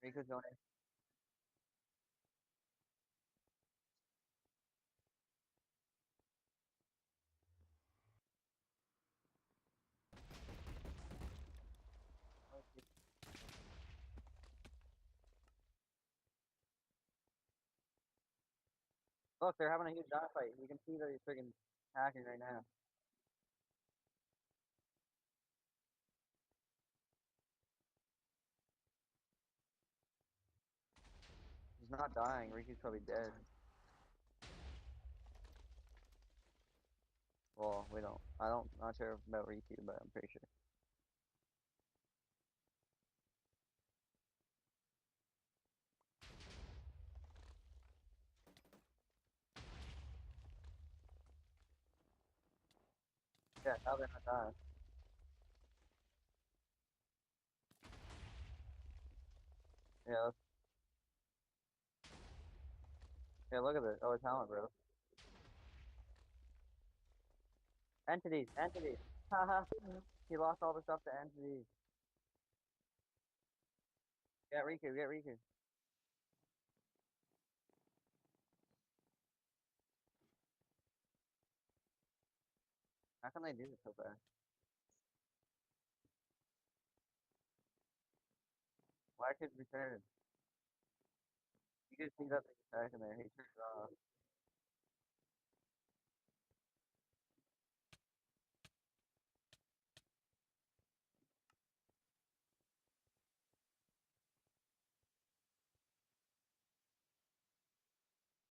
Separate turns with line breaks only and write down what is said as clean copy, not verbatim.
Riku's going in. Look, they're having a huge dogfight. You can see that he's freaking hacking right now. He's not dying. Riku's probably dead. Well, we don't. Not sure about Riku, but I'm pretty sure. Yeah, how they're not dying. Yeah, yeah, look at it. Oh, it's talent, bro. Entities, entities. Haha. He lost all the stuff to entities. Get Riku, get Riku. How can they do this so fast? Why could we turn? You can see that thing back in there. He turned it off.